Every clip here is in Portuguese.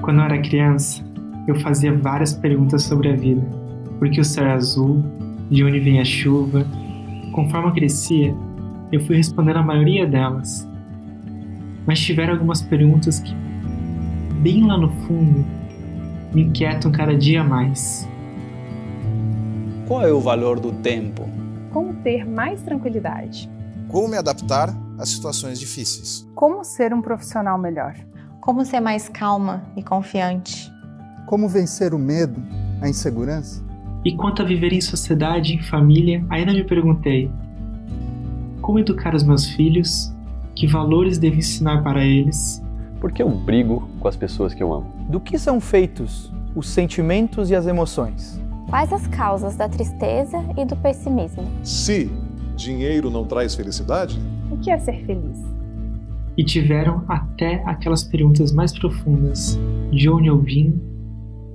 Quando eu era criança, eu fazia várias perguntas sobre a vida. Por que o céu é azul? De onde vem a chuva? Conforme eu crescia, eu fui respondendo a maioria delas. Mas tiveram algumas perguntas que, bem lá no fundo, me inquietam cada dia mais. Qual é o valor do tempo? Como ter mais tranquilidade? Como me adaptar a situações difíceis? Como ser um profissional melhor? Como ser mais calma e confiante? Como vencer o medo, a insegurança? E quanto a viver em sociedade, em família, ainda me perguntei: como educar os meus filhos? Que valores devo ensinar para eles? Por que eu brigo com as pessoas que eu amo? Do que são feitos os sentimentos e as emoções? Quais as causas da tristeza e do pessimismo? Se dinheiro não traz felicidade, o que é ser feliz? E tiveram até aquelas perguntas mais profundas: de onde eu vim?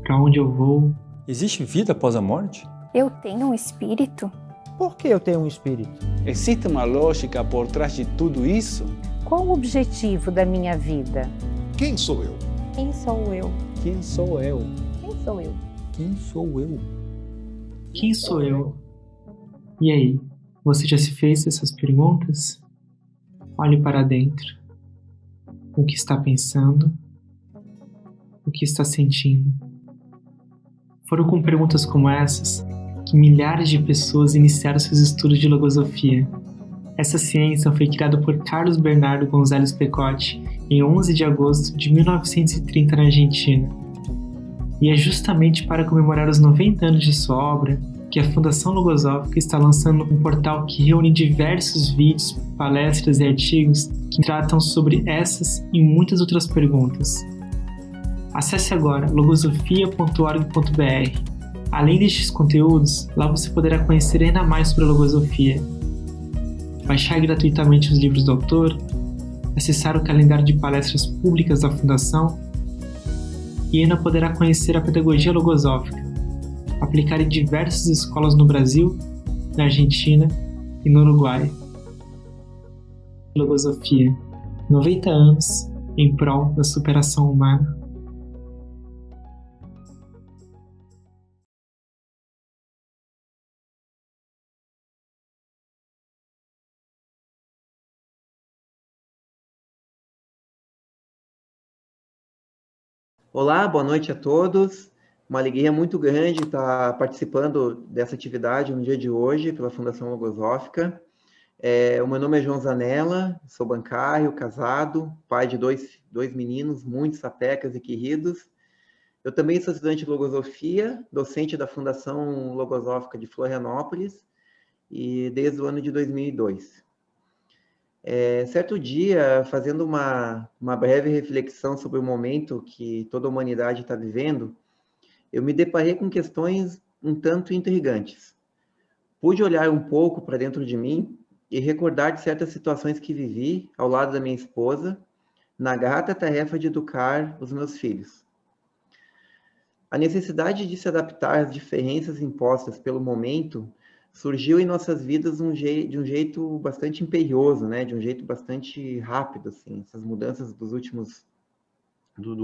Para onde eu vou? Existe vida após a morte? Eu tenho um espírito? Por que eu tenho um espírito? Existe uma lógica por trás de tudo isso? Qual o objetivo da minha vida? Quem sou eu? Quem sou eu? Quem sou eu? Quem sou eu? Quem sou eu? Quem sou eu? E aí, você já se fez essas perguntas? Olhe para dentro. O que está pensando? O que está sentindo? Foram com perguntas como essas que milhares de pessoas iniciaram seus estudos de logosofia. Essa ciência foi criada por Carlos Bernardo González Pecotti em 11 de agosto de 1930 na Argentina. E é justamente para comemorar os 90 anos de sua obra que a Fundação Logosófica está lançando um portal que reúne diversos vídeos, palestras e artigos que tratam sobre essas e muitas outras perguntas. Acesse agora logosofia.org.br. Além destes conteúdos, lá você poderá conhecer ainda mais sobre a logosofia, baixar gratuitamente os livros do autor, acessar o calendário de palestras públicas da Fundação e ainda poderá conhecer a pedagogia logosófica, aplicada em diversas escolas no Brasil, na Argentina e no Uruguai. Logosofia, 90 anos em prol da superação humana. Olá, boa noite a todos. Uma alegria muito grande estar participando dessa atividade no dia de hoje pela Fundação Logosófica. O meu nome é João Zanella, sou bancário, casado, pai de dois meninos muito sapecas e queridos. Eu também sou estudante de Logosofia, docente da Fundação Logosófica de Florianópolis, e desde o ano de 2002. Certo dia, fazendo uma breve reflexão sobre o momento que toda a humanidade está vivendo, eu me deparei com questões um tanto intrigantes. Pude olhar um pouco para dentro de mim e recordar de certas situações que vivi ao lado da minha esposa, na grata tarefa de educar os meus filhos. A necessidade de se adaptar às diferenças impostas pelo momento surgiu em nossas vidas de um jeito bastante imperioso, né? De um jeito bastante rápido, assim. Essas mudanças do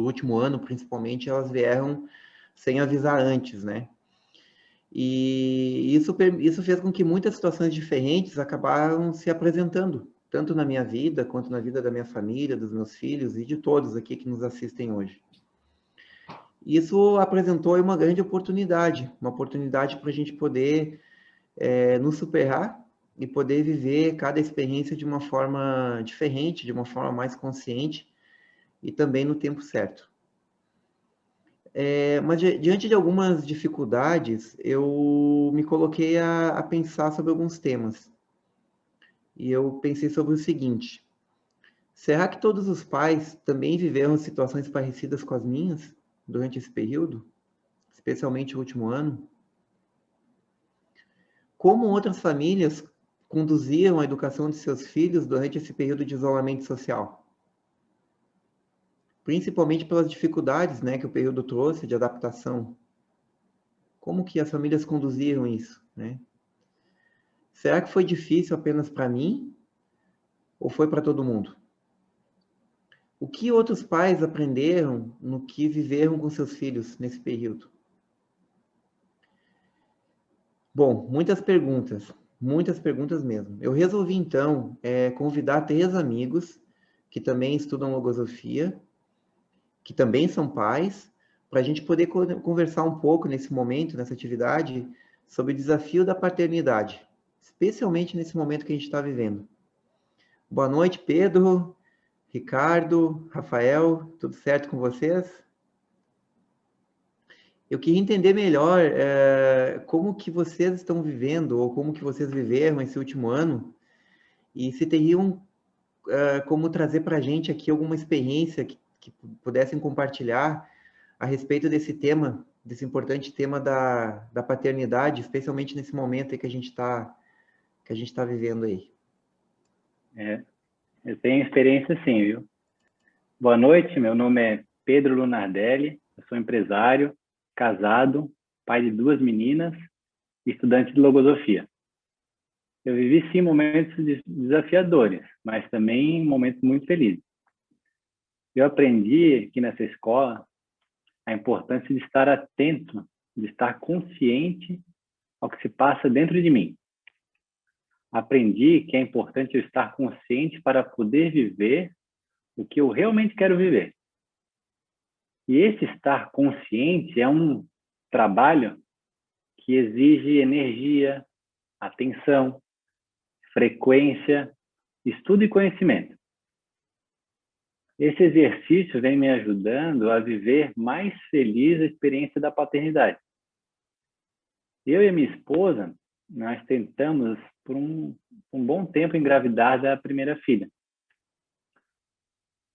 último ano, principalmente, elas vieram sem avisar antes, né? E isso fez com que muitas situações diferentes acabaram se apresentando, tanto na minha vida, quanto na vida da minha família, dos meus filhos e de todos aqui que nos assistem hoje. Isso apresentou uma grande oportunidade, para a gente poder nos superar e poder viver cada experiência de uma forma diferente, de uma forma mais consciente e também no tempo certo. Mas diante de algumas dificuldades, eu me coloquei a pensar sobre alguns temas. E eu pensei sobre o seguinte: será que todos os pais também viveram situações parecidas com as minhas durante esse período, especialmente o último ano? Como outras famílias conduziam a educação de seus filhos durante esse período de isolamento social? Principalmente pelas dificuldades, né, que o período trouxe de adaptação. Como que as famílias conduziram isso, né? Será que foi difícil apenas para mim ou foi para todo mundo? O que outros pais aprenderam no que viveram com seus filhos nesse período? Bom, muitas perguntas mesmo. Eu resolvi, então, convidar 3 amigos que também estudam logosofia, que também são pais, para a gente poder conversar um pouco nesse momento, nessa atividade, sobre o desafio da paternidade, especialmente nesse momento que a gente está vivendo. Boa noite, Pedro, Ricardo, Rafael, tudo certo com vocês? Eu queria entender melhor como que vocês estão vivendo, ou como que vocês viveram esse último ano, e se teriam como trazer para a gente aqui alguma experiência que pudessem compartilhar a respeito desse tema, desse importante tema da paternidade, especialmente nesse momento aí que a gente está vivendo aí. Eu tenho experiência sim, viu? Boa noite, meu nome é Pedro Lunardelli, eu sou empresário, casado, pai de 2 meninas e estudante de logosofia. Eu vivi sim momentos desafiadores, mas também momentos muito felizes. Eu aprendi aqui nessa escola a importância de estar atento, de estar consciente ao que se passa dentro de mim. Aprendi que é importante eu estar consciente para poder viver o que eu realmente quero viver. E esse estar consciente é um trabalho que exige energia, atenção, frequência, estudo e conhecimento. Esse exercício vem me ajudando a viver mais feliz a experiência da paternidade. Eu e a minha esposa, nós tentamos por um bom tempo engravidar da primeira filha.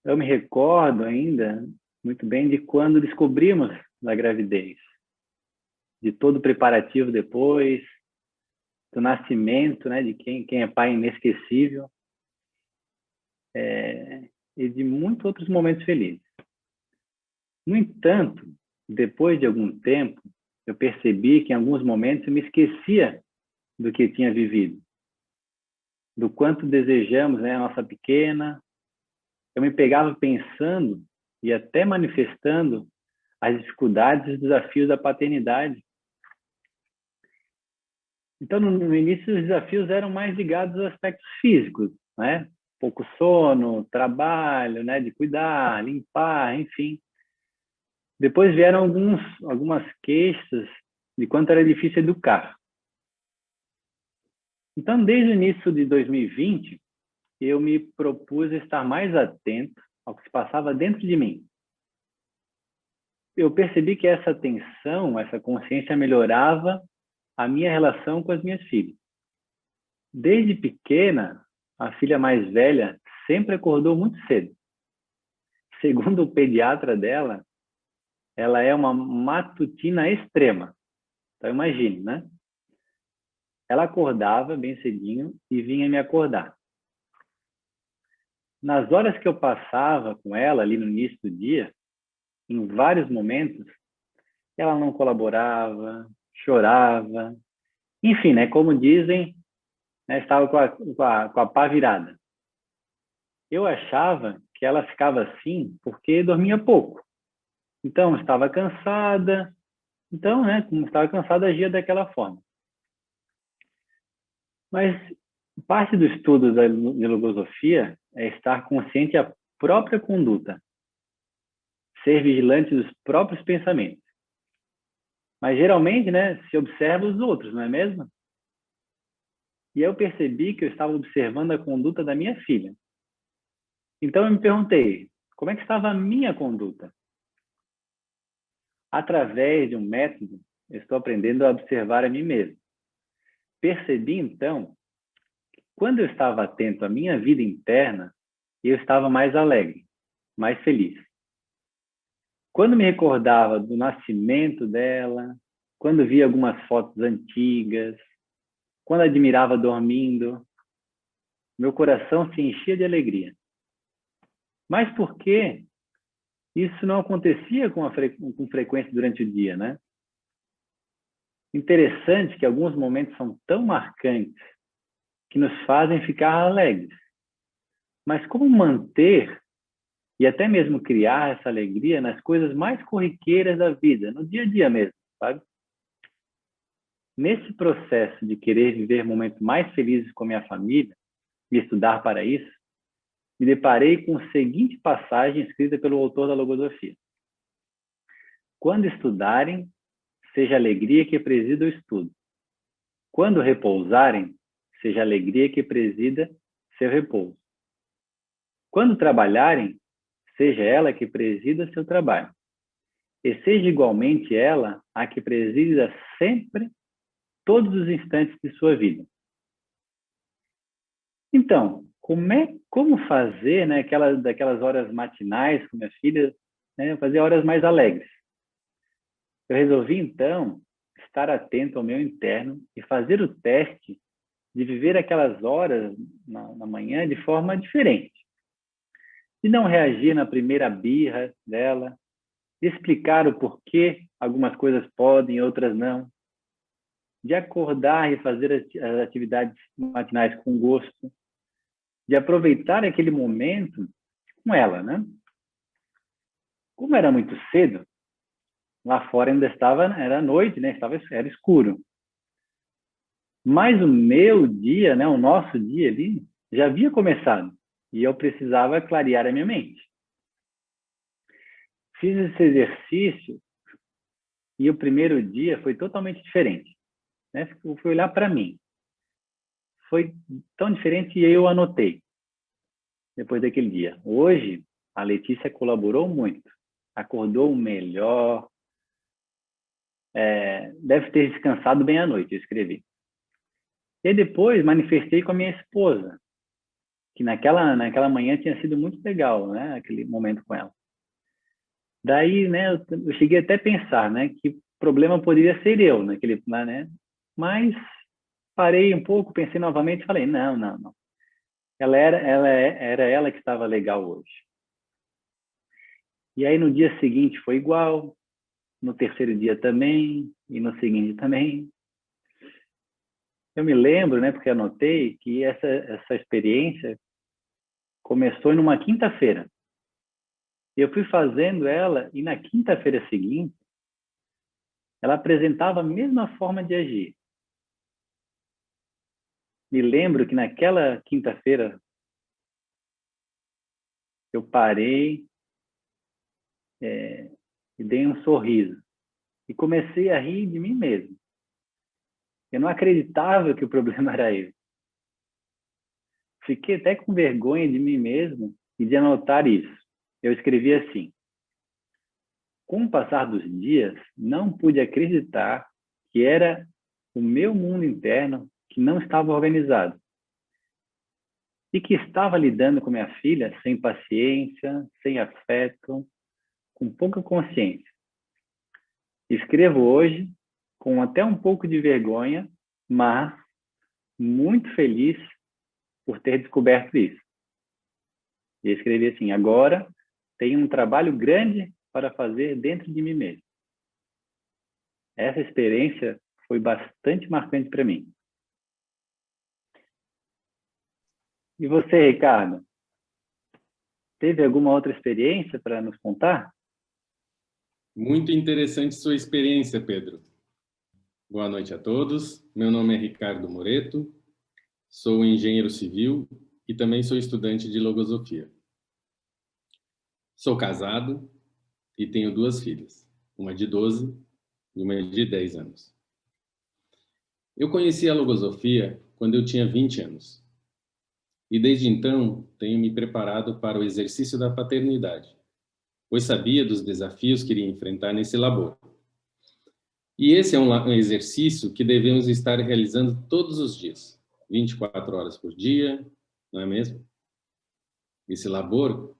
Eu me recordo ainda muito bem de quando descobrimos a gravidez, de todo o preparativo depois, do nascimento, né, de quem é pai inesquecível, e de muitos outros momentos felizes. No entanto, depois de algum tempo, eu percebi que em alguns momentos eu me esquecia do que tinha vivido, do quanto desejamos, né, a nossa pequena. Eu me pegava pensando e até manifestando as dificuldades e os desafios da paternidade. Então, no início, os desafios eram mais ligados aos aspectos físicos, né? Pouco sono, trabalho, né, de cuidar, limpar, enfim. Depois vieram algumas queixas de quanto era difícil educar. Então, desde o início de 2020, eu me propus estar mais atento ao que se passava dentro de mim. Eu percebi que essa atenção, essa consciência melhorava a minha relação com as minhas filhas. Desde pequena, a filha mais velha sempre acordou muito cedo. Segundo o pediatra dela, ela é uma matutina extrema. Então, imagine, né? Ela acordava bem cedinho e vinha me acordar. Nas horas que eu passava com ela, ali no início do dia, em vários momentos, ela não colaborava, chorava. Enfim, né, como dizem, né, estava com a pá virada. Eu achava que ela ficava assim porque dormia pouco. Então, estava cansada. Então, né, como estava cansada, agia daquela forma. Mas parte do estudo da logosofia é estar consciente da própria conduta, ser vigilante dos próprios pensamentos. Mas geralmente, né, se observa os outros, não é mesmo? E eu percebi que eu estava observando a conduta da minha filha. Então eu me perguntei, como é que estava a minha conduta? Através de um método, eu estou aprendendo a observar a mim mesmo. Percebi, então, que quando eu estava atento à minha vida interna, eu estava mais alegre, mais feliz. Quando me recordava do nascimento dela, quando via algumas fotos antigas, quando admirava dormindo, meu coração se enchia de alegria. Mas por que isso não acontecia com frequência durante o dia, né? Interessante que alguns momentos são tão marcantes que nos fazem ficar alegres. Mas como manter E até mesmo criar essa alegria nas coisas mais corriqueiras da vida, no dia a dia mesmo, sabe? Nesse processo de querer viver momentos mais felizes com a minha família e estudar para isso, me deparei com a seguinte passagem escrita pelo autor da Logosofia. Quando estudarem, seja a alegria que presida o estudo. Quando repousarem, seja a alegria que presida seu repouso. Quando trabalharem, seja ela que presida seu trabalho. E seja igualmente ela a que presida sempre todos os instantes de sua vida. Então, como fazer, né, daquelas horas matinais com minha filha, né, fazer horas mais alegres? Eu resolvi, então, estar atento ao meu interno e fazer o teste de viver aquelas horas na manhã de forma diferente. De não reagir na primeira birra dela, de explicar o porquê algumas coisas podem e outras não, de acordar e fazer as atividades matinais com gosto, de aproveitar aquele momento com ela, né? Como era muito cedo, lá fora ainda era noite, né? Era escuro. Mas o meu dia, né? O nosso dia ali, já havia começado. E eu precisava clarear a minha mente. Fiz esse exercício e o primeiro dia foi totalmente diferente. Né? Eu fui olhar para mim. Foi tão diferente e eu anotei. Depois daquele dia. Hoje, a Letícia colaborou muito. Acordou melhor. Deve ter descansado bem à noite, eu escrevi. E depois manifestei com a minha esposa, que naquela manhã tinha sido muito legal, né? Aquele momento com ela. Daí, né, eu cheguei até a pensar, né, que o problema poderia ser eu, né? Mas parei um pouco, pensei novamente e falei, não. Era ela que estava legal hoje. E aí no dia seguinte foi igual, no terceiro dia também, e no seguinte também. Eu me lembro, né, porque anotei que essa experiência começou numa quinta-feira. Eu fui fazendo ela e na quinta-feira seguinte, ela apresentava a mesma forma de agir. Me lembro que naquela quinta-feira eu parei e dei um sorriso e comecei a rir de mim mesmo. Eu não acreditava que o problema era eu. Fiquei até com vergonha de mim mesmo e de anotar isso. Eu escrevi assim: com o passar dos dias, não pude acreditar que era o meu mundo interno que não estava organizado e que estava lidando com minha filha sem paciência, sem afeto, com pouca consciência. Escrevo hoje com até um pouco de vergonha, mas muito feliz por ter descoberto isso. E escrevi assim: agora tenho um trabalho grande para fazer dentro de mim mesmo. Essa experiência foi bastante marcante para mim. E você, Ricardo? Teve alguma outra experiência para nos contar? Muito interessante sua experiência, Pedro. Boa noite a todos. Meu nome é Ricardo Moreto, sou engenheiro civil e também sou estudante de logosofia. Sou casado e tenho 2 filhas, uma de 12 e uma de 10 anos. Eu conheci a logosofia quando eu tinha 20 anos. E desde então tenho me preparado para o exercício da paternidade, pois sabia dos desafios que iria enfrentar nesse labor. E esse é um exercício que devemos estar realizando todos os dias, 24 horas por dia, não é mesmo? Esse labor,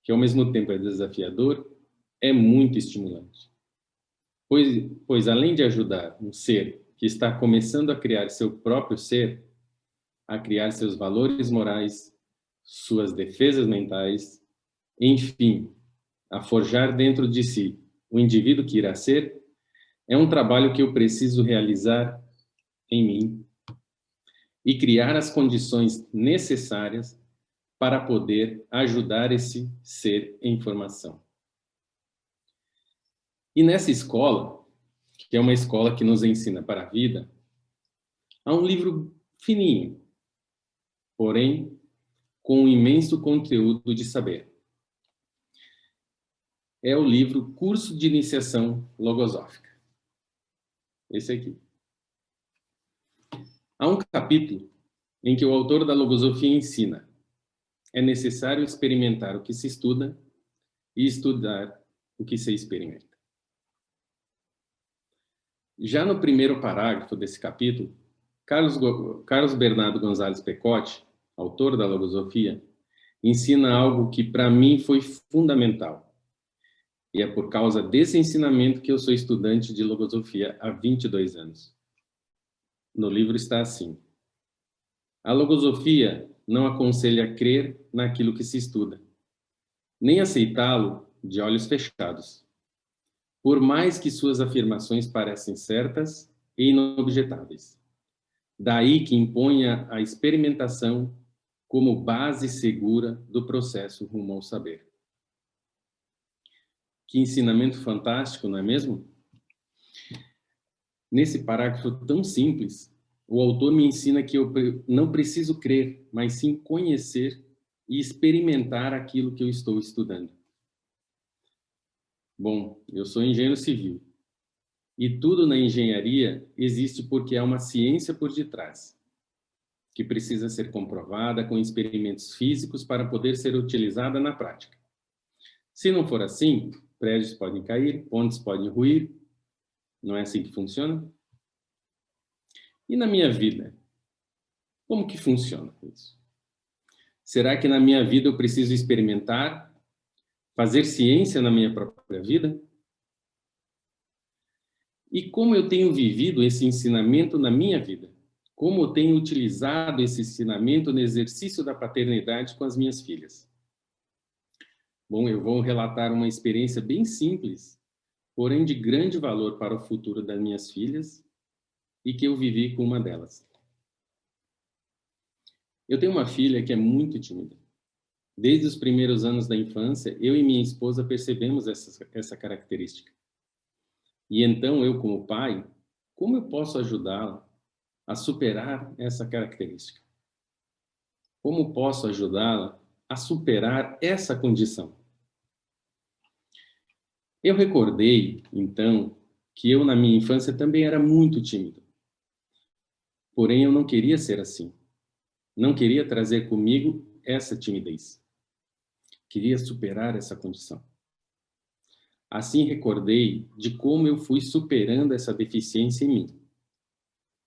que ao mesmo tempo é desafiador, é muito estimulante. Pois além de ajudar um ser que está começando a criar seu próprio ser, a criar seus valores morais, suas defesas mentais, enfim, a forjar dentro de si o indivíduo que irá ser, é um trabalho que eu preciso realizar em mim e criar as condições necessárias para poder ajudar esse ser em formação. E nessa escola, que é uma escola que nos ensina para a vida, há um livro fininho, porém com um imenso conteúdo de saber. É o livro Curso de Iniciação Logosófica. Esse aqui. Há um capítulo em que o autor da logosofia ensina: é necessário experimentar o que se estuda e estudar o que se experimenta. Já no primeiro parágrafo desse capítulo, Carlos Bernardo Gonzalez Pecote, autor da logosofia, ensina algo que para mim foi fundamental. E é por causa desse ensinamento que eu sou estudante de logosofia há 22 anos. No livro está assim: a logosofia não aconselha crer naquilo que se estuda, nem aceitá-lo de olhos fechados, por mais que suas afirmações parecem certas e inobjetáveis. Daí que imponha a experimentação como base segura do processo rumo ao saber. Que ensinamento fantástico, não é mesmo? Nesse parágrafo tão simples, o autor me ensina que eu não preciso crer, mas sim conhecer e experimentar aquilo que eu estou estudando. Bom, eu sou engenheiro civil. E tudo na engenharia existe porque há uma ciência por detrás, que precisa ser comprovada com experimentos físicos para poder ser utilizada na prática. Se não for assim, prédios podem cair, pontes podem ruir. Não é assim que funciona? E na minha vida? Como que funciona isso? Será que na minha vida eu preciso experimentar, fazer ciência na minha própria vida? E como eu tenho vivido esse ensinamento na minha vida? Como eu tenho utilizado esse ensinamento no exercício da paternidade com as minhas filhas? Bom, eu vou relatar uma experiência bem simples, porém de grande valor para o futuro das minhas filhas e que eu vivi com uma delas. Eu tenho uma filha que é muito tímida. Desde os primeiros anos da infância, eu e minha esposa percebemos essa característica. E então eu, como pai, como eu posso ajudá-la a superar essa característica? Como posso ajudá-la a superar essa condição? Eu recordei, então, que eu, na minha infância, também era muito tímido. Porém, eu não queria ser assim. Não queria trazer comigo essa timidez. Queria superar essa condição. Assim, recordei de como eu fui superando essa deficiência em mim.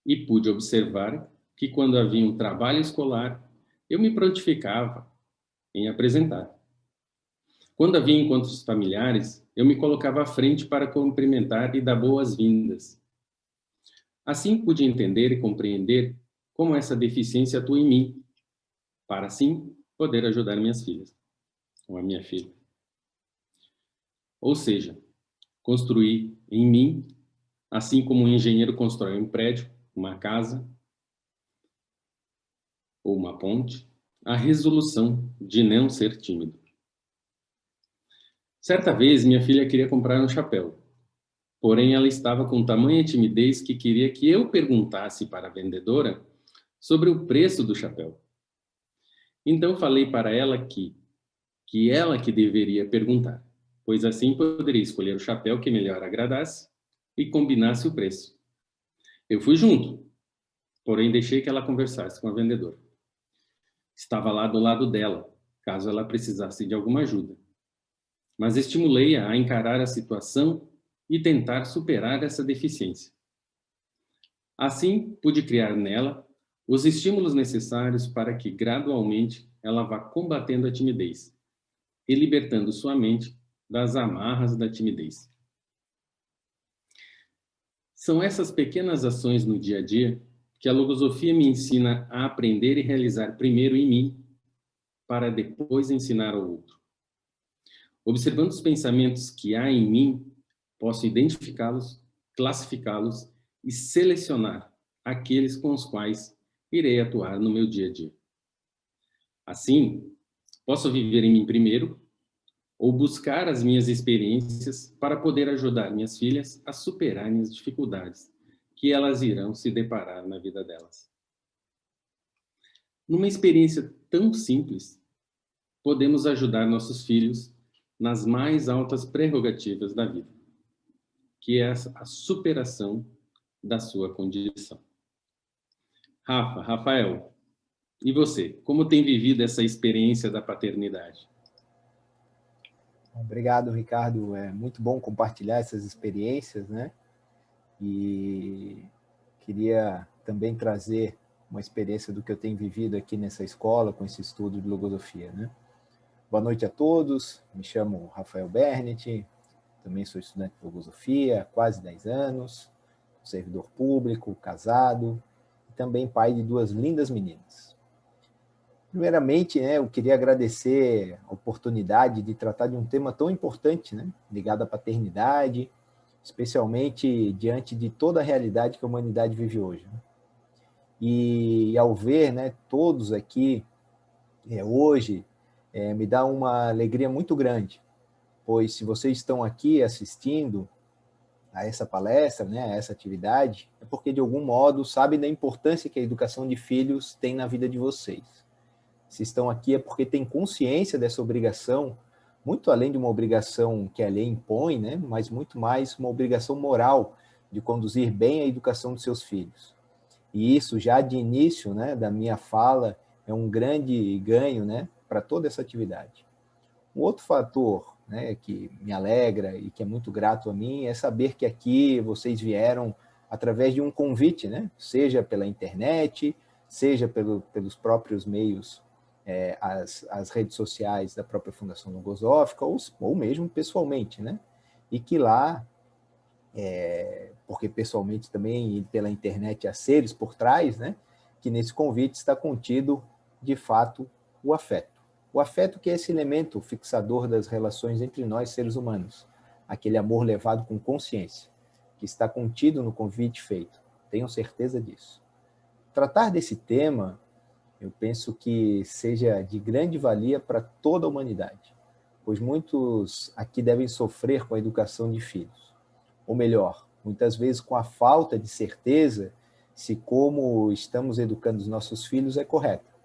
E pude observar que, quando havia um trabalho escolar, eu me prontificava em apresentar. Quando havia encontros familiares, eu me colocava à frente para cumprimentar e dar boas-vindas. Assim pude entender e compreender como essa deficiência atua em mim, para assim poder ajudar minhas filhas, ou a minha filha. Ou seja, construir em mim, assim como um engenheiro constrói um prédio, uma casa ou uma ponte, a resolução de não ser tímido. Certa vez, minha filha queria comprar um chapéu, porém ela estava com tamanha timidez que queria que eu perguntasse para a vendedora sobre o preço do chapéu. Então falei para ela que ela que deveria perguntar, pois assim poderia escolher o chapéu que melhor agradasse e combinasse o preço. Eu fui junto, porém deixei que ela conversasse com a vendedora. Estava lá do lado dela, caso ela precisasse de alguma ajuda. Mas estimulei-a a encarar a situação e tentar superar essa deficiência. Assim, pude criar nela os estímulos necessários para que, gradualmente, ela vá combatendo a timidez e libertando sua mente das amarras da timidez. São essas pequenas ações no dia a dia que a logosofia me ensina a aprender e realizar primeiro em mim, para depois ensinar ao outro. Observando os pensamentos que há em mim, posso identificá-los, classificá-los e selecionar aqueles com os quais irei atuar no meu dia a dia. Assim, Posso viver em mim primeiro ou buscar as minhas experiências para poder ajudar minhas filhas a superarem as dificuldades que elas irão se deparar na vida delas. Numa experiência tão simples, podemos ajudar nossos filhos nas mais altas prerrogativas da vida, que é a superação da sua condição. Rafael, e você, como tem vivido essa experiência da paternidade? Obrigado, Ricardo. É muito bom compartilhar essas experiências, né? E queria também trazer uma experiência do que eu tenho vivido aqui nessa escola, com esse estudo de logosofia, né? Boa noite a todos, me chamo Rafael Bernet, também sou estudante de logosofia há quase 10 anos, servidor público, casado, e também pai de 2 lindas meninas. Primeiramente, né, eu queria agradecer a oportunidade de tratar de um tema tão importante, né, ligado à paternidade, especialmente diante de toda a realidade que a humanidade vive hoje, né? E ao ver, né, todos aqui hoje, me dá uma alegria muito grande, pois se vocês estão aqui assistindo a essa palestra, né, a essa atividade, é porque de algum modo sabem da importância que a educação de filhos tem na vida de vocês. Se estão aqui é porque têm consciência dessa obrigação, muito além de uma obrigação que a lei impõe, né, mas muito mais uma obrigação moral de conduzir bem a educação de seus filhos. E isso já de início, né, da minha fala é um grande ganho, né, para toda essa atividade. Um outro fator, né, que me alegra e que é muito grato a mim é saber que aqui vocês vieram através de um convite, né, seja pela internet, seja pelos próprios meios, as redes sociais da própria Fundação Logosófica, ou mesmo pessoalmente, né, e que lá, porque pessoalmente também e pela internet há seres por trás, né, que nesse convite está contido, de fato, o afeto. O afeto que é esse elemento fixador das relações entre nós, seres humanos. Aquele amor levado com consciência, que está contido no convite feito. Tenho certeza disso. Tratar desse tema, eu penso que seja de grande valia para toda a humanidade, pois muitos aqui devem sofrer com a educação de filhos. Ou melhor, muitas vezes com a falta de certeza se como estamos educando os nossos filhos é correto.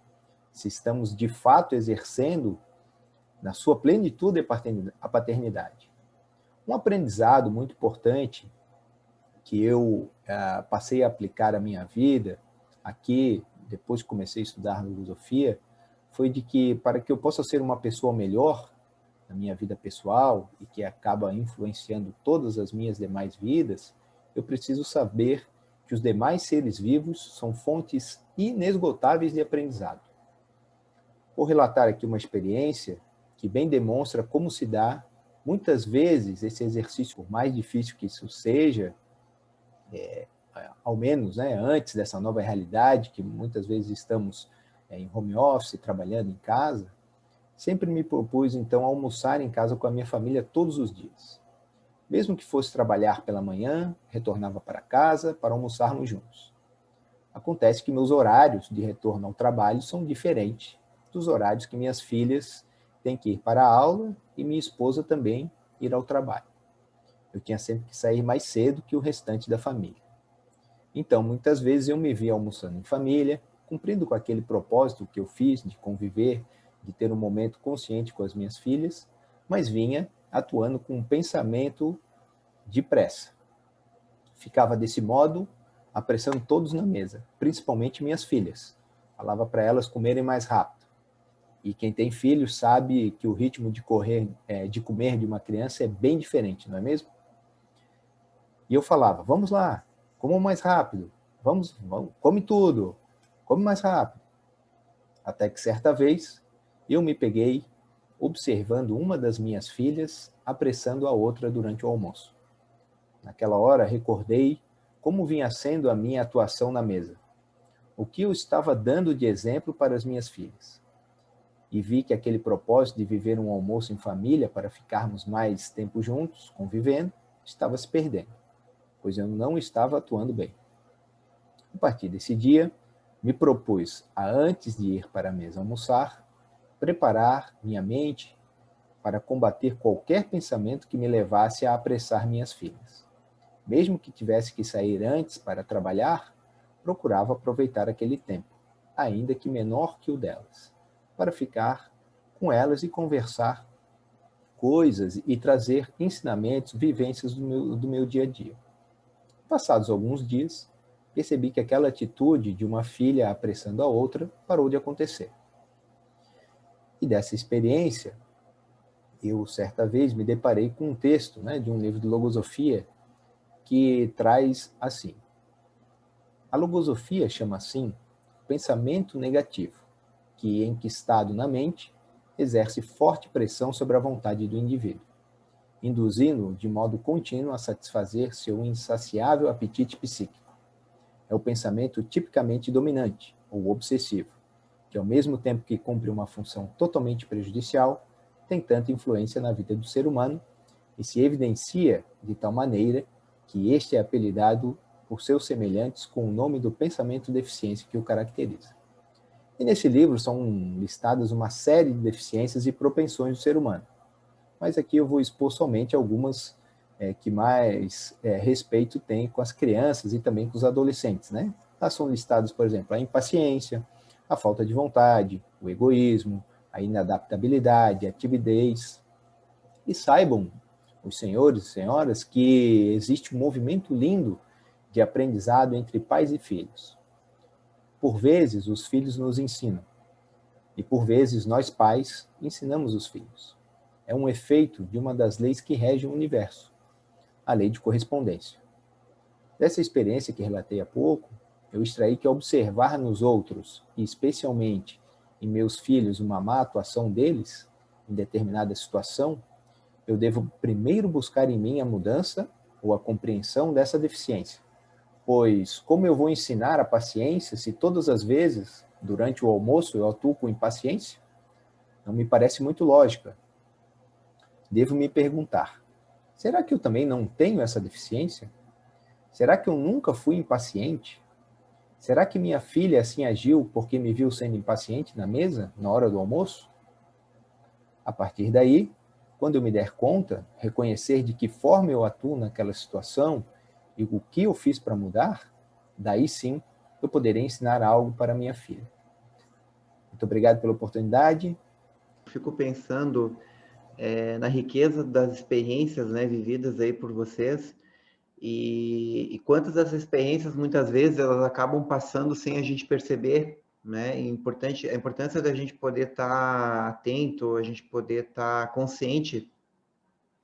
Se estamos de fato exercendo na sua plenitude a paternidade. Um aprendizado muito importante que eu passei a aplicar à minha vida, aqui, depois que comecei a estudar filosofia, foi de que para que eu possa ser uma pessoa melhor na minha vida pessoal e que acaba influenciando todas as minhas demais vidas, eu preciso saber que os demais seres vivos são fontes inesgotáveis de aprendizado. Vou relatar aqui uma experiência que bem demonstra como se dá, muitas vezes, esse exercício, por mais difícil que isso seja, ao menos, né, antes dessa nova realidade, que muitas vezes estamos em home office, trabalhando em casa, sempre me propus, então, almoçar em casa com a minha família todos os dias. Mesmo que fosse trabalhar pela manhã, retornava para casa para almoçarmos juntos. Acontece que meus horários de retorno ao trabalho são diferentes dos horários que minhas filhas têm que ir para a aula e minha esposa também ir ao trabalho. Eu tinha sempre que sair mais cedo que o restante da família. Então, muitas vezes eu me via almoçando em família, cumprindo com aquele propósito que eu fiz de conviver, de ter um momento consciente com as minhas filhas, mas vinha atuando com um pensamento de pressa. Ficava desse modo, apressando todos na mesa, principalmente minhas filhas. Falava para elas comerem mais rápido. E quem tem filhos sabe que o ritmo de comer de uma criança é bem diferente, não é mesmo? E eu falava, vamos lá, comam mais rápido, vamos, come tudo, come mais rápido. Até que certa vez, eu me peguei observando uma das minhas filhas apressando a outra durante o almoço. Naquela hora, recordei como vinha sendo a minha atuação na mesa, o que eu estava dando de exemplo para as minhas filhas. E vi que aquele propósito de viver um almoço em família para ficarmos mais tempo juntos, convivendo, estava se perdendo, pois eu não estava atuando bem. A partir desse dia, me propus a, antes de ir para a mesa almoçar, preparar minha mente para combater qualquer pensamento que me levasse a apressar minhas filhas. Mesmo que tivesse que sair antes para trabalhar, procurava aproveitar aquele tempo, ainda que menor que o delas, para ficar com elas e conversar coisas e trazer ensinamentos, vivências do meu dia a dia. Passados alguns dias, percebi que aquela atitude de uma filha apressando a outra parou de acontecer. E dessa experiência, eu certa vez me deparei com um texto, de um livro de logosofia que traz assim: a logosofia chama assim o pensamento negativo, que, enquistado na mente, exerce forte pressão sobre a vontade do indivíduo, induzindo-o de modo contínuo a satisfazer seu insaciável apetite psíquico. É o pensamento tipicamente dominante, ou obsessivo, que ao mesmo tempo que cumpre uma função totalmente prejudicial, tem tanta influência na vida do ser humano e se evidencia de tal maneira que este é apelidado por seus semelhantes com o nome do pensamento deficiência que o caracteriza. E nesse livro são listadas uma série de deficiências e propensões do ser humano. Mas aqui eu vou expor somente algumas que mais respeito tem com as crianças e também com os adolescentes. Lá são listados, por exemplo, a impaciência, a falta de vontade, o egoísmo, a inadaptabilidade, a timidez. E saibam, os senhores e senhoras, que existe um movimento lindo de aprendizado entre pais e filhos. Por vezes, os filhos nos ensinam, e por vezes nós pais ensinamos os filhos. É um efeito de uma das leis que regem o universo, a lei de correspondência. Dessa experiência que relatei há pouco, eu extraí que ao observar nos outros, e especialmente em meus filhos, uma má atuação deles, em determinada situação, eu devo primeiro buscar em mim a mudança ou a compreensão dessa deficiência. Pois como eu vou ensinar a paciência se todas as vezes, durante o almoço, eu atuo com impaciência? Não me parece muito lógica. Devo me perguntar, será que eu também não tenho essa deficiência? Será que eu nunca fui impaciente? Será que minha filha assim agiu porque me viu sendo impaciente na mesa, na hora do almoço? A partir daí, quando eu me der conta, reconhecer de que forma eu atuo naquela situação e o que eu fiz para mudar, daí sim eu poderei ensinar algo para minha filha. Muito obrigado pela oportunidade. Fico pensando na riqueza das experiências vividas aí por vocês e quantas dessas experiências muitas vezes elas acabam passando sem a gente perceber, a importância da gente poder estar atento, a gente poder estar consciente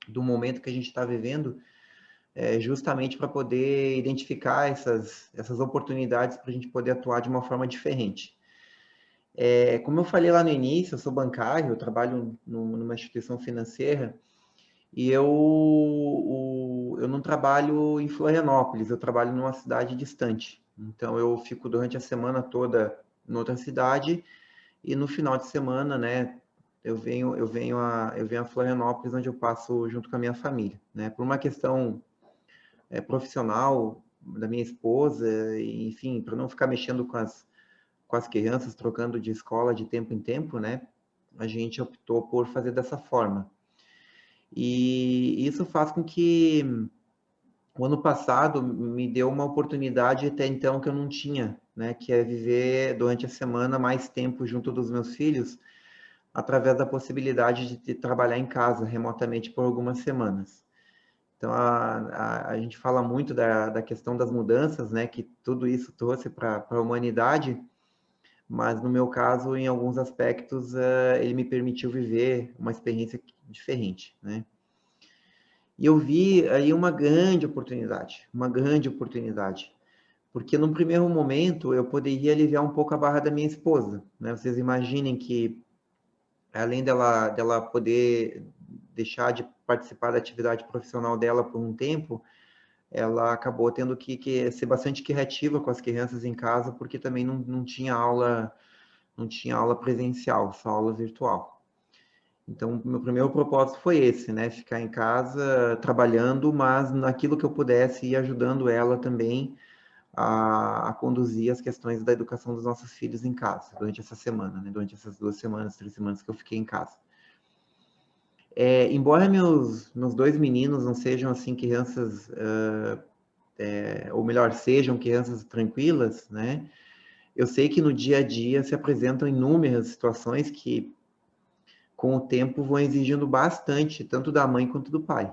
do momento que a gente está vivendo, justamente para poder identificar essas oportunidades para a gente poder atuar de uma forma diferente. Como eu falei lá no início, eu sou bancário, eu trabalho numa instituição financeira e eu não trabalho em Florianópolis, eu trabalho numa cidade distante. Então, eu fico durante a semana toda em outra cidade e no final de semana, eu venho a Florianópolis, onde eu passo junto com a minha família, Por uma questão profissional da minha esposa, enfim, para não ficar mexendo com as crianças, trocando de escola de tempo em tempo, a gente optou por fazer dessa forma. E isso faz com que o ano passado me deu uma oportunidade até então que eu não tinha, que é viver durante a semana mais tempo junto dos meus filhos, através da possibilidade de trabalhar em casa remotamente por algumas semanas. Então, a gente fala muito da questão das mudanças, que tudo isso trouxe para a humanidade, mas no meu caso, em alguns aspectos, ele me permitiu viver uma experiência diferente, E eu vi aí uma grande oportunidade, porque num primeiro momento eu poderia aliviar um pouco a barra da minha esposa, Vocês imaginem que, além dela poder deixar de participar da atividade profissional dela por um tempo, ela acabou tendo que ser bastante criativa com as crianças em casa, porque também não tinha aula presencial, só aula virtual. Então, meu primeiro propósito foi esse, ficar em casa trabalhando, mas naquilo que eu pudesse ir ajudando ela também a conduzir as questões da educação dos nossos filhos em casa, durante essa semana, né? Durante essas 2 semanas, 3 semanas que eu fiquei em casa. Embora meus 2 meninos não sejam, assim, crianças, ou melhor, sejam crianças tranquilas, né? Eu sei que no dia a dia se apresentam inúmeras situações que, com o tempo, vão exigindo bastante, tanto da mãe quanto do pai,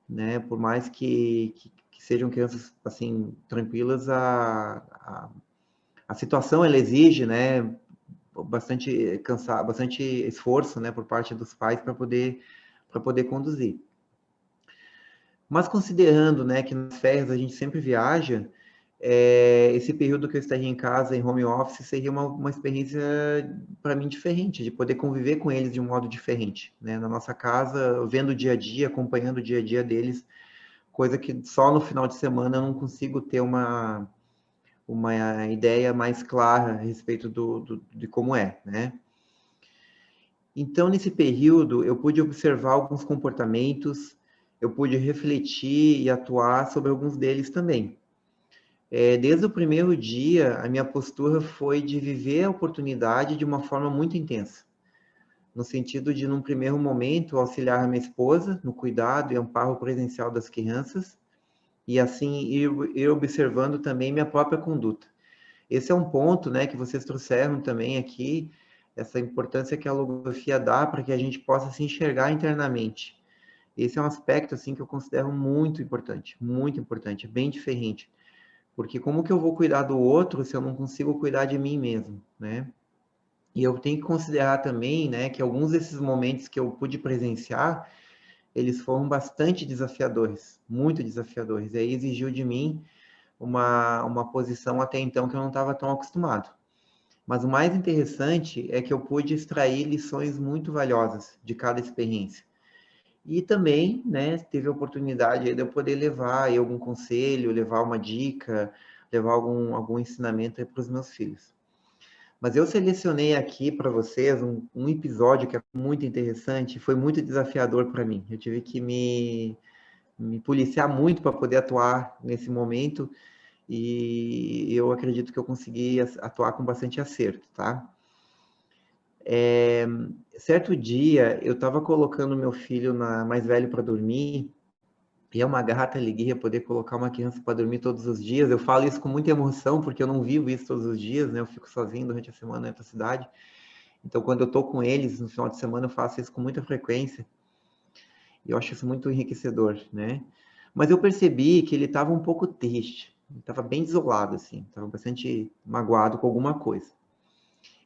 né? Por mais que sejam crianças, assim, tranquilas, a situação, ela exige, né, bastante esforço, né, por parte dos pais para poder conduzir. Mas considerando, né, que nas férias a gente sempre viaja, esse período que eu estaria em casa, em home office, seria uma experiência, para mim, diferente, de poder conviver com eles de um modo diferente, né? Na nossa casa, vendo o dia a dia, acompanhando o dia a dia deles, coisa que só no final de semana eu não consigo ter uma ideia mais clara a respeito de como é, né? Então, nesse período, eu pude observar alguns comportamentos, eu pude refletir e atuar sobre alguns deles também. Desde o primeiro dia, a minha postura foi de viver a oportunidade de uma forma muito intensa, no sentido de, num primeiro momento, auxiliar a minha esposa no cuidado e amparo presencial das crianças, e assim ir observando também minha própria conduta. Esse é um ponto, né, que vocês trouxeram também aqui, essa importância que a logografia dá para que a gente possa se enxergar internamente. Esse é um aspecto, assim, que eu considero muito importante, é bem diferente. Porque como que eu vou cuidar do outro se eu não consigo cuidar de mim mesmo, né? E eu tenho que considerar também, né, que alguns desses momentos que eu pude presenciar, eles foram bastante desafiadores, muito desafiadores. E aí exigiu de mim uma posição até então que eu não estava tão acostumado. Mas o mais interessante é que eu pude extrair lições muito valiosas de cada experiência. E também, né, teve a oportunidade aí de eu poder levar aí algum conselho, levar uma dica, levar algum ensinamento para os meus filhos. Mas eu selecionei aqui para vocês um episódio que é muito interessante, foi muito desafiador para mim. Eu tive que me policiar muito para poder atuar nesse momento, e eu acredito que eu consegui atuar com bastante acerto, tá? Certo dia, eu estava colocando meu filho mais velho para dormir, e é uma grata alegria poder colocar uma criança para dormir todos os dias. Eu falo isso com muita emoção, porque eu não vivo isso todos os dias, né? Eu fico sozinho durante a semana na outra cidade. Então, quando eu estou com eles no final de semana, eu faço isso com muita frequência. E eu acho isso muito enriquecedor, né? Mas eu percebi que ele estava um pouco triste. Ele estava bem desolado, assim. Estava bastante magoado com alguma coisa.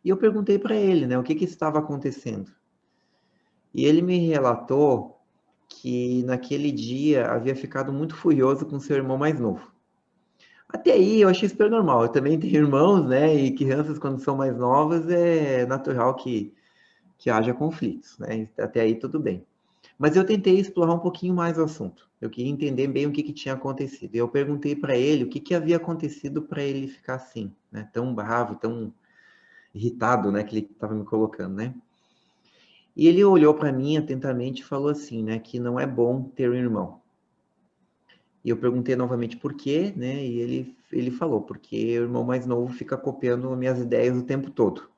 E eu perguntei para ele, né, o que estava acontecendo. E ele me relatou que naquele dia havia ficado muito furioso com seu irmão mais novo. Até aí eu achei super normal. Eu também tenho irmãos, né, e crianças quando são mais novas é natural que haja conflitos, né? Até aí tudo bem. Mas eu tentei explorar um pouquinho mais o assunto. Eu queria entender bem o que tinha acontecido. Eu perguntei para ele o que havia acontecido para ele ficar assim, né, tão bravo, tão irritado, né, que ele estava me colocando, né? E ele olhou para mim atentamente e falou assim, né, que não é bom ter um irmão. E eu perguntei novamente por quê, né, e ele falou, porque o irmão mais novo fica copiando minhas ideias o tempo todo.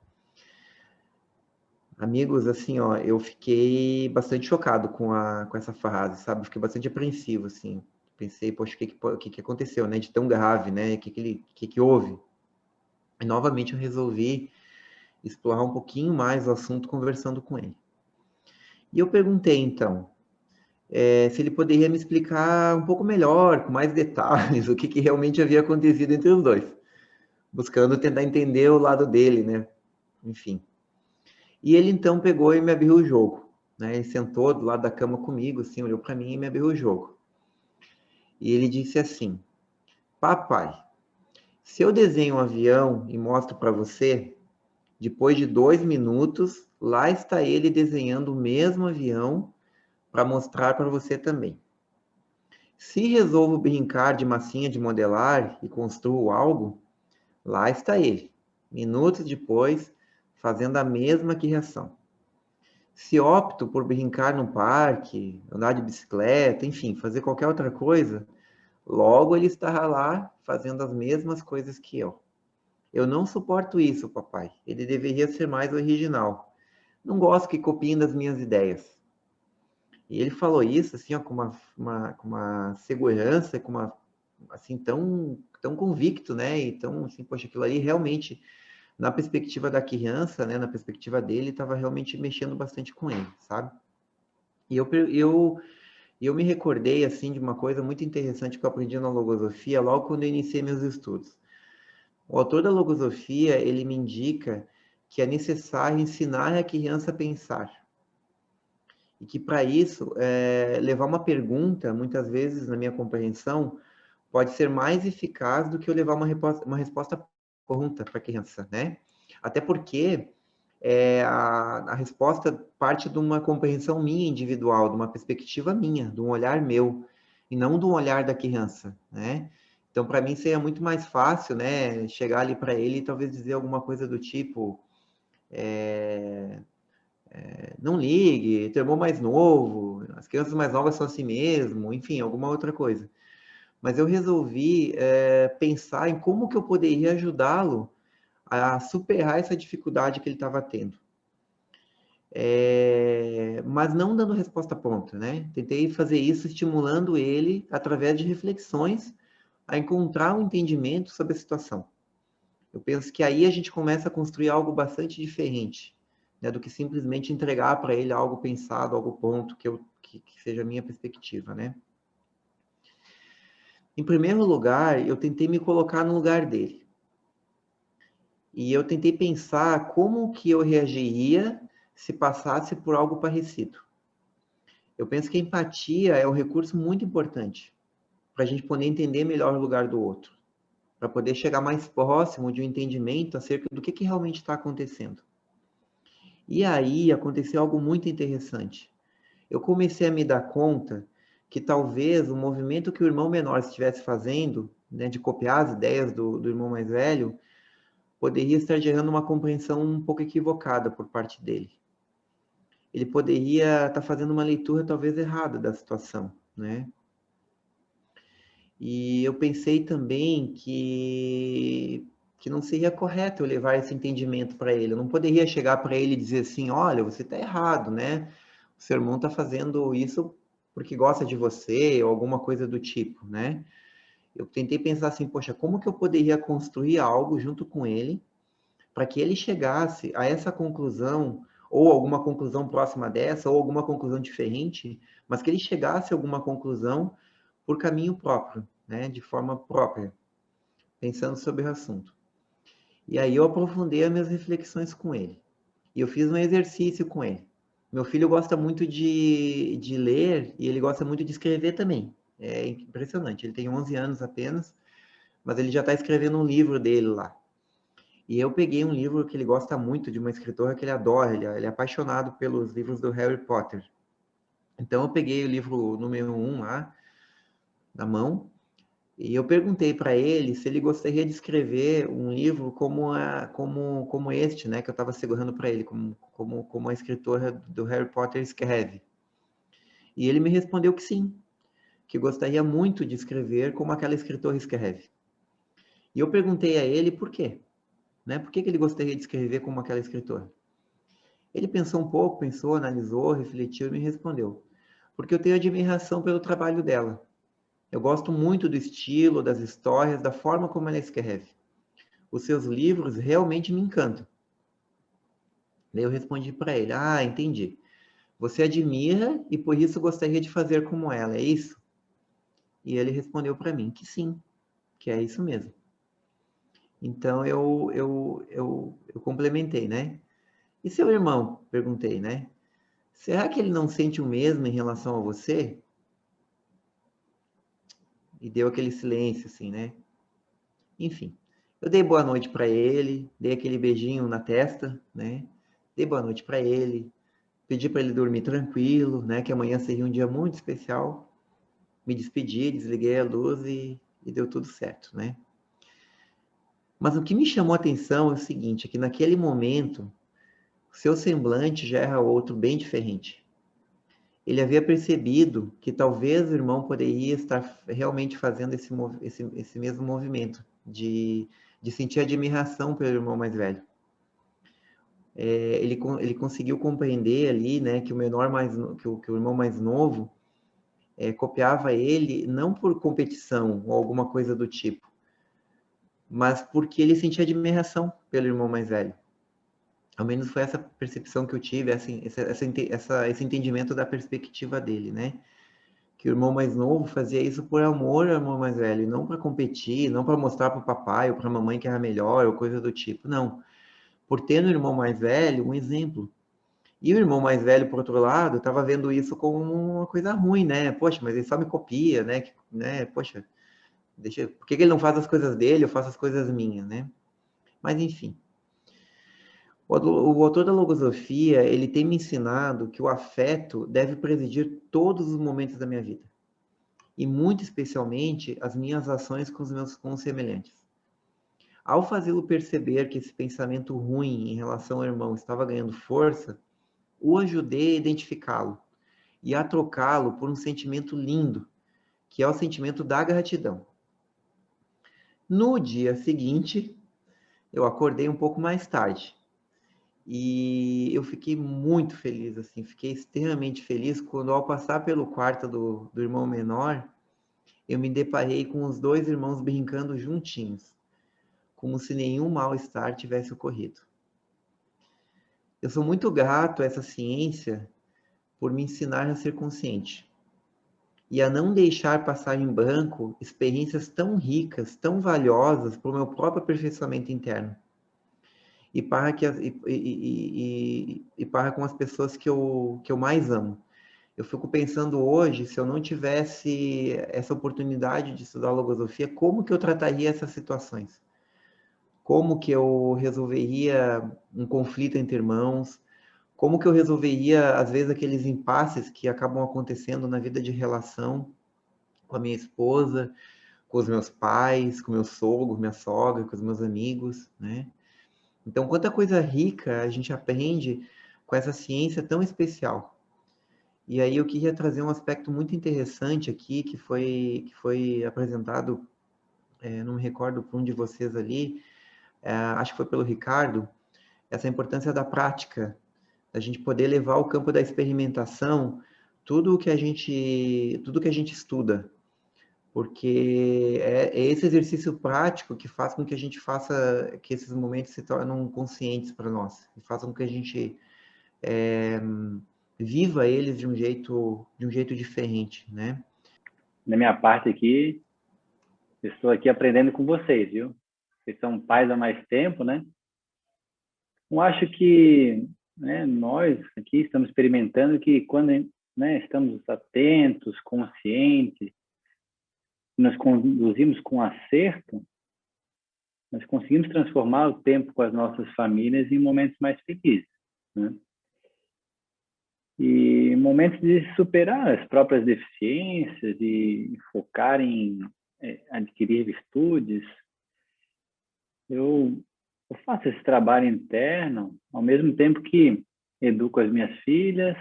Amigos, assim, ó, eu fiquei bastante chocado com essa frase, sabe? Eu fiquei bastante apreensivo, assim. Pensei, poxa, o que aconteceu, né, de tão grave, né? O que houve? E novamente eu resolvi explorar um pouquinho mais o assunto conversando com ele. E eu perguntei, então, se ele poderia me explicar um pouco melhor, com mais detalhes, o que realmente havia acontecido entre os dois. Buscando tentar entender o lado dele, né? Enfim. E ele, então, pegou e me abriu o jogo, né? Ele sentou do lado da cama comigo, assim, olhou para mim e me abriu o jogo. E ele disse assim, papai, se eu desenho um avião e mostro para você, depois de 2 minutos, lá está ele desenhando o mesmo avião para mostrar para você também. Se resolvo brincar de massinha de modelar e construo algo, lá está ele, minutos depois, fazendo a mesma criação. Se opto por brincar no parque, andar de bicicleta, enfim, fazer qualquer outra coisa, Logo, ele estará lá fazendo as mesmas coisas que eu. Eu não suporto isso, papai. Ele deveria ser mais original. Não gosto que copiem das minhas ideias. E ele falou isso assim, ó, com uma segurança, com uma assim tão convicto, né? E tão assim, poxa, aquilo ali realmente, na perspectiva da criança, né? Na perspectiva dele, estava realmente mexendo bastante com ele, sabe? E eu me recordei assim de uma coisa muito interessante que eu aprendi na logosofia logo quando eu iniciei meus estudos. O autor da logosofia, ele me indica que é necessário ensinar a criança a pensar. E que para isso, levar uma pergunta, muitas vezes, na minha compreensão, pode ser mais eficaz do que eu levar uma resposta pronta para a criança, né? Até porque a resposta parte de uma compreensão minha individual, de uma perspectiva minha, de um olhar meu, e não de um olhar da criança, né? Então, para mim, seria muito mais fácil, né, chegar ali para ele e talvez dizer alguma coisa do tipo, não ligue, teu irmão mais novo, as crianças mais novas são assim mesmo, enfim, alguma outra coisa. Mas eu resolvi pensar em como que eu poderia ajudá-lo a superar essa dificuldade que ele estava tendo. Mas não dando resposta pronta, né? Tentei fazer isso estimulando ele, através de reflexões, a encontrar um entendimento sobre a situação. Eu penso que aí a gente começa a construir algo bastante diferente, né, do que simplesmente entregar para ele algo pensado, algo pronto, que seja a minha perspectiva, né? Em primeiro lugar, eu tentei me colocar no lugar dele. E eu tentei pensar como que eu reagiria se passasse por algo parecido. Eu penso que a empatia é um recurso muito importante para a gente poder entender melhor o lugar do outro, para poder chegar mais próximo de um entendimento acerca do que realmente está acontecendo. E aí aconteceu algo muito interessante. Eu comecei a me dar conta que talvez o movimento que o irmão menor estivesse fazendo, né, de copiar as ideias do irmão mais velho, poderia estar gerando uma compreensão um pouco equivocada por parte dele. Ele poderia estar fazendo uma leitura talvez errada da situação, né? E eu pensei também que não seria correto eu levar esse entendimento para ele. Eu não poderia chegar para ele e dizer assim, olha, você está errado, né? O seu irmão está fazendo isso porque gosta de você, ou alguma coisa do tipo, né? Eu tentei pensar assim, poxa, como que eu poderia construir algo junto com ele para que ele chegasse a essa conclusão, ou alguma conclusão próxima dessa, ou alguma conclusão diferente, mas que ele chegasse a alguma conclusão por caminho próprio, né, de forma própria, pensando sobre o assunto. E aí eu aprofundei as minhas reflexões com ele. E eu fiz um exercício com ele. Meu filho gosta muito de ler e ele gosta muito de escrever também. É impressionante, ele tem 11 anos apenas, mas ele já está escrevendo um livro dele lá. E eu peguei um livro que ele gosta muito, de uma escritora que ele adora, ele é apaixonado pelos livros do Harry Potter. Então eu peguei o livro número 1 lá, na mão, e eu perguntei para ele se ele gostaria de escrever um livro como este, né, que eu estava segurando para ele, como a escritora do Harry Potter escreve. E ele me respondeu que sim, que gostaria muito de escrever como aquela escritora escreve. E eu perguntei a ele por quê, né? Por que ele gostaria de escrever como aquela escritora? Ele pensou um pouco, pensou, analisou, refletiu e me respondeu. Porque eu tenho admiração pelo trabalho dela. Eu gosto muito do estilo, das histórias, da forma como ela escreve. Os seus livros realmente me encantam. Daí eu respondi para ele, entendi. Você admira e por isso gostaria de fazer como ela, é isso? E ele respondeu para mim que sim, que é isso mesmo. Então eu complementei, né? E seu irmão? Perguntei, né? Será que ele não sente o mesmo em relação a você? E deu aquele silêncio, assim, né? Enfim, eu dei boa noite para ele, dei aquele beijinho na testa, né? Dei boa noite para ele, pedi para ele dormir tranquilo, né? Que amanhã seria um dia muito especial. Me despedi, desliguei a luz e deu tudo certo, né? Mas o que me chamou a atenção é o seguinte, é que naquele momento, o seu semblante já era outro bem diferente. ele havia percebido que talvez o irmão poderia estar realmente fazendo esse mesmo movimento de sentir admiração pelo irmão mais velho. Ele conseguiu compreender ali, né, que o irmão mais novo copiava ele não por competição ou alguma coisa do tipo, mas porque ele sentia admiração pelo irmão mais velho. Ao menos foi essa percepção que eu tive, assim, esse entendimento da perspectiva dele, né? Que o irmão mais novo fazia isso por amor ao irmão mais velho, não para competir, não para mostrar para o papai ou para a mamãe que era melhor ou coisa do tipo, não. Por ter no irmão mais velho um exemplo. E o irmão mais velho, por outro lado, estava vendo isso como uma coisa ruim, né? Poxa, mas ele só me copia, né? Poxa, por que ele não faz as coisas dele, eu faço as coisas minhas, né? Mas, enfim. O autor da logosofia, ele tem me ensinado que o afeto deve presidir todos os momentos da minha vida. E, muito especialmente, as minhas ações com os semelhantes. Ao fazê-lo perceber que esse pensamento ruim em relação ao irmão estava ganhando força, o ajudei a identificá-lo e a trocá-lo por um sentimento lindo, que é o sentimento da gratidão. No dia seguinte, eu acordei um pouco mais tarde e eu fiquei muito feliz, assim, fiquei extremamente feliz quando, ao passar pelo quarto do irmão menor, eu me deparei com os dois irmãos brincando juntinhos, como se nenhum mal-estar tivesse ocorrido. Eu sou muito grato a essa ciência por me ensinar a ser consciente e a não deixar passar em branco experiências tão ricas, tão valiosas para o meu próprio aperfeiçoamento interno e para com as pessoas que eu mais amo. Eu fico pensando hoje, se eu não tivesse essa oportunidade de estudar logosofia, como que eu trataria essas situações? Como que eu resolveria um conflito entre irmãos? Como que eu resolveria, às vezes, aqueles impasses que acabam acontecendo na vida de relação com a minha esposa, com os meus pais, com meu sogro, minha sogra, com os meus amigos, né? Então, quanta coisa rica a gente aprende com essa ciência tão especial. E aí eu queria trazer um aspecto muito interessante aqui, que foi apresentado, não me recordo por um de vocês ali, acho que foi pelo Ricardo, essa importância da prática, a gente poder levar ao campo da experimentação tudo que a gente estuda, porque é esse exercício prático que faz com que a gente faça, que esses momentos se tornem conscientes para nós, e façam com que a gente viva eles de um jeito diferente, né? Da minha parte aqui, eu estou aqui aprendendo com vocês, viu? Vocês são pais há mais tempo, né? Eu acho que nós aqui estamos experimentando que quando estamos atentos, conscientes, nos conduzimos com acerto, nós conseguimos transformar o tempo com as nossas famílias em momentos mais felizes, né? E momentos de superar as próprias deficiências e focar em adquirir virtudes. Eu faço esse trabalho interno ao mesmo tempo que educo as minhas filhas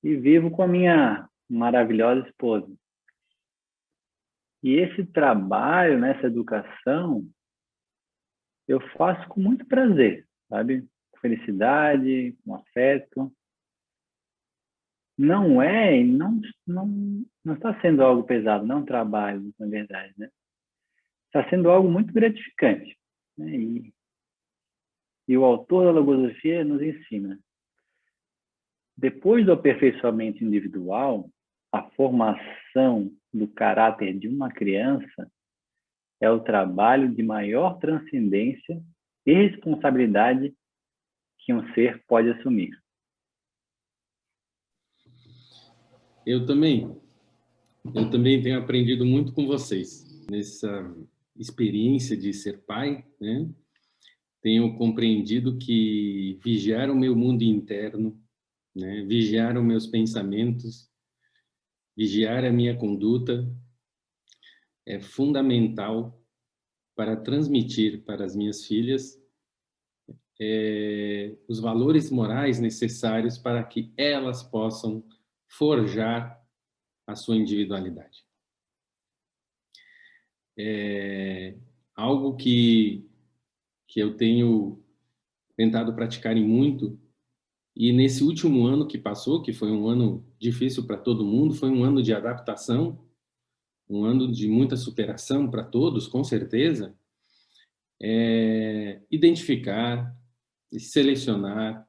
e vivo com a minha maravilhosa esposa. E esse trabalho, essa educação, eu faço com muito prazer, sabe? Com felicidade, com afeto. Não está sendo algo pesado, não é um trabalho, na verdade, né? Está sendo algo muito gratificante, né? E o autor da logosofia nos ensina. Depois do aperfeiçoamento individual, a formação do caráter de uma criança é o trabalho de maior transcendência e responsabilidade que um ser pode assumir. Eu também tenho aprendido muito com vocês nessa experiência de ser pai, né? Tenho compreendido que vigiar o meu mundo interno, né? Vigiar os meus pensamentos, vigiar a minha conduta é fundamental para transmitir para as minhas filhas os valores morais necessários para que elas possam forjar a sua individualidade. Algo que eu tenho tentado praticar em muito, e nesse último ano que passou, que foi um ano difícil para todo mundo, foi um ano de adaptação, um ano de muita superação para todos, com certeza, identificar e selecionar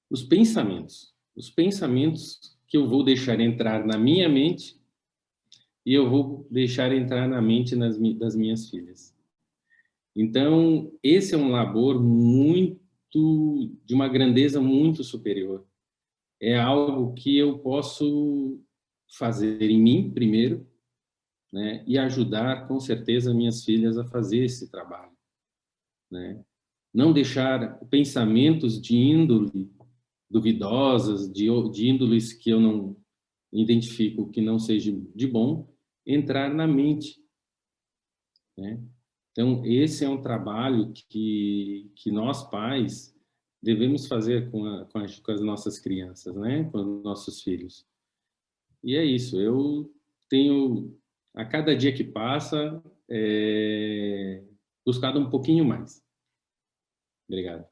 os pensamentos que eu vou deixar entrar na minha mente e eu vou deixar entrar na mente das minhas filhas. Então, esse é um labor de uma grandeza muito superior. É algo que eu posso fazer em mim primeiro, né, e ajudar, com certeza, minhas filhas a fazer esse trabalho, né? Não deixar pensamentos de índole duvidosas, de índoles que eu não identifico que não seja de bom, entrar na mente, né? Então, esse é um trabalho que nós, pais, devemos fazer com as nossas crianças, né? Com os nossos filhos. E é isso, eu tenho, a cada dia que passa, buscado um pouquinho mais. Obrigado.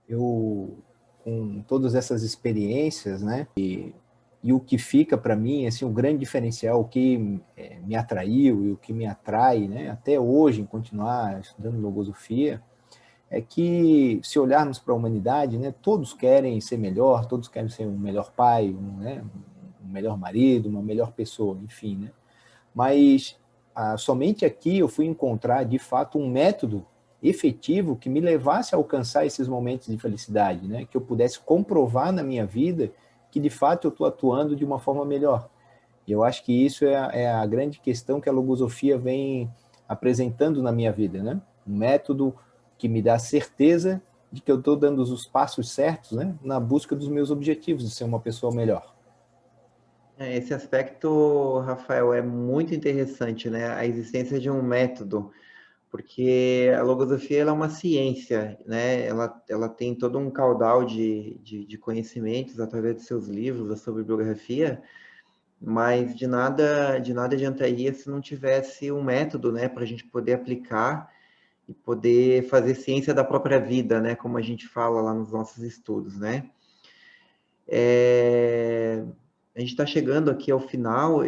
Eu, com todas essas experiências, né, e o que fica para mim, assim, o grande diferencial, o que me atraiu e o que me atrai, né, até hoje, em continuar estudando logosofia, é que, se olharmos para a humanidade, né, todos querem ser melhor, todos querem ser um melhor pai, um melhor marido, uma melhor pessoa, enfim, né? Mas somente aqui eu fui encontrar, de fato, um método efetivo que me levasse a alcançar esses momentos de felicidade, né? Que eu pudesse comprovar na minha vida que, de fato, eu estou atuando de uma forma melhor. E eu acho que isso é a grande questão que a logosofia vem apresentando na minha vida, né? Um método que me dá certeza de que eu estou dando os passos certos, né, na busca dos meus objetivos, de ser uma pessoa melhor. Esse aspecto, Rafael, é muito interessante, né? A existência de um método, porque a logosofia ela é uma ciência, né? Ela tem todo um caudal de conhecimentos através de seus livros, da sua bibliografia, mas de nada adiantaria se não tivesse um método, né, para a gente poder aplicar e poder fazer ciência da própria vida, né, como a gente fala lá nos nossos estudos, né? A gente está chegando aqui ao final,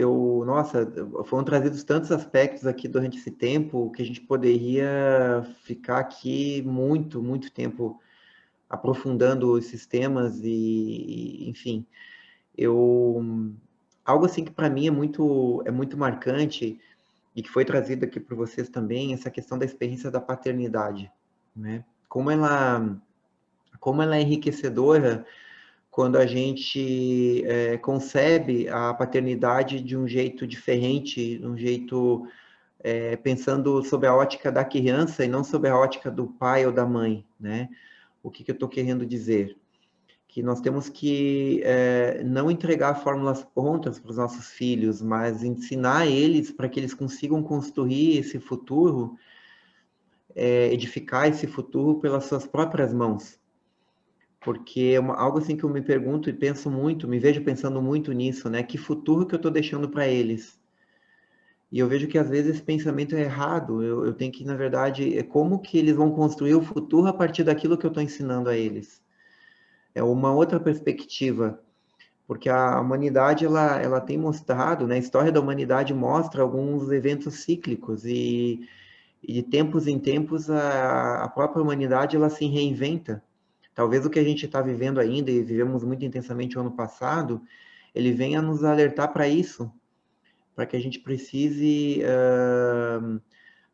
nossa, foram trazidos tantos aspectos aqui durante esse tempo que a gente poderia ficar aqui muito, muito tempo aprofundando esses temas e enfim, algo assim que para mim é muito marcante e que foi trazido aqui por vocês também, essa questão da experiência da paternidade, né? Como ela é enriquecedora quando a gente concebe a paternidade de um jeito diferente, de um jeito pensando sob a ótica da criança e não sob a ótica do pai ou da mãe, né? O que eu estou querendo dizer? Que nós temos que não entregar fórmulas prontas para os nossos filhos, mas ensinar eles para que eles consigam construir esse futuro, edificar esse futuro pelas suas próprias mãos. Porque algo assim que eu me pergunto e penso muito, me vejo pensando muito nisso, né? Que futuro que eu estou deixando para eles? E eu vejo que às vezes esse pensamento é errado. Eu tenho que, na verdade, como que eles vão construir o futuro a partir daquilo que eu estou ensinando a eles? É uma outra perspectiva, porque a humanidade ela tem mostrado, né? A história da humanidade mostra alguns eventos cíclicos e de tempos em tempos a própria humanidade ela se reinventa. Talvez o que a gente está vivendo ainda, e vivemos muito intensamente o ano passado, ele venha nos alertar para isso, para que a gente precise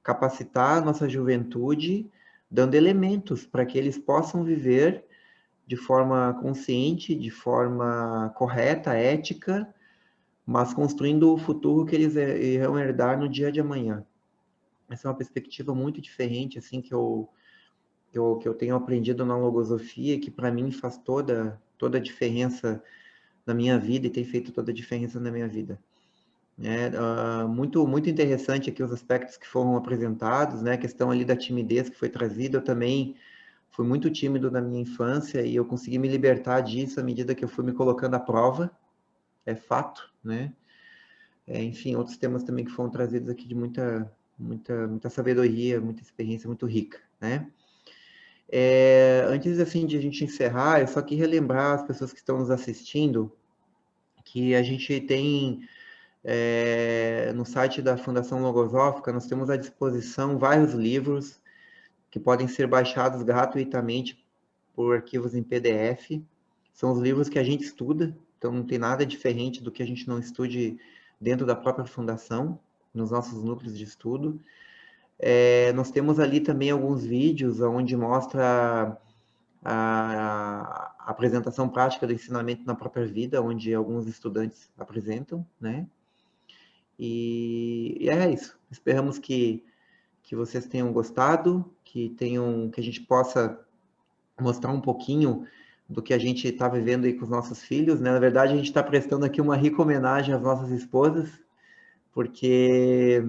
capacitar a nossa juventude, dando elementos para que eles possam viver de forma consciente, de forma correta, ética, mas construindo o futuro que eles irão herdar no dia de amanhã. Essa é uma perspectiva muito diferente, assim, que eu tenho aprendido na logosofia, que para mim faz toda a diferença na minha vida e tem feito toda a diferença na minha vida. Muito, muito interessante aqui os aspectos que foram apresentados, né? A questão ali da timidez que foi trazida, eu também fui muito tímido na minha infância e eu consegui me libertar disso à medida que eu fui me colocando à prova, é fato, né? Enfim, outros temas também que foram trazidos aqui de muita sabedoria, muita experiência muito rica, né? Antes assim de a gente encerrar, eu só queria relembrar as pessoas que estão nos assistindo que a gente tem no site da Fundação Logosófica, nós temos à disposição vários livros que podem ser baixados gratuitamente por arquivos em PDF. São os livros que a gente estuda, então não tem nada diferente do que a gente não estude dentro da própria fundação, nos nossos núcleos de estudo. Nós temos ali também alguns vídeos onde mostra a apresentação prática do ensinamento na própria vida, onde alguns estudantes apresentam, né? E é isso. Esperamos que vocês tenham gostado, que a gente possa mostrar um pouquinho do que a gente está vivendo aí com os nossos filhos, né? Na verdade, a gente está prestando aqui uma rica homenagem às nossas esposas, porque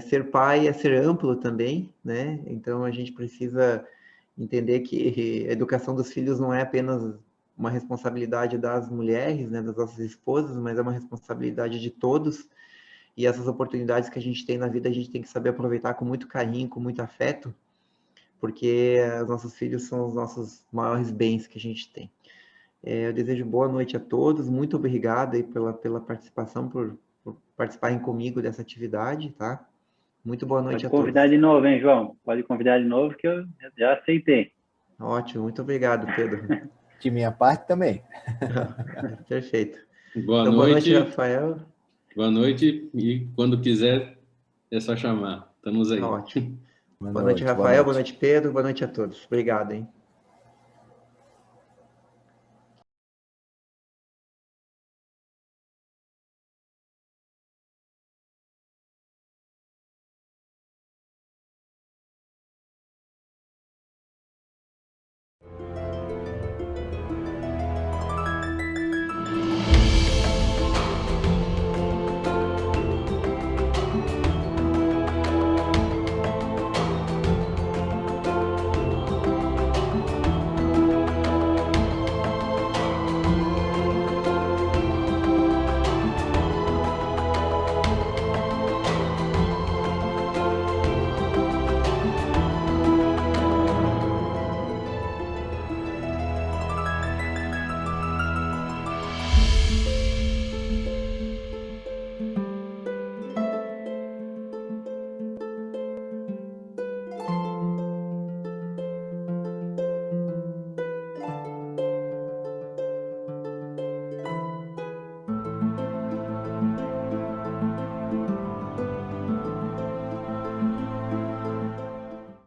ser pai é ser amplo também, né? Então, a gente precisa entender que a educação dos filhos não é apenas uma responsabilidade das mulheres, né, das nossas esposas, mas é uma responsabilidade de todos. E essas oportunidades que a gente tem na vida, a gente tem que saber aproveitar com muito carinho, com muito afeto, porque os nossos filhos são os nossos maiores bens que a gente tem. Eu desejo boa noite a todos, muito obrigado aí pela participação, por participarem comigo dessa atividade, tá? Muito boa noite a todos. Pode convidar de novo, hein, João? Pode convidar de novo que eu já aceitei. Ótimo, muito obrigado, Pedro. De minha parte também. Perfeito. Boa noite, Rafael. Boa noite, e quando quiser é só chamar. Estamos aí. Ótimo. Boa noite, Rafael. Boa noite, Pedro. Boa noite a todos. Obrigado, hein?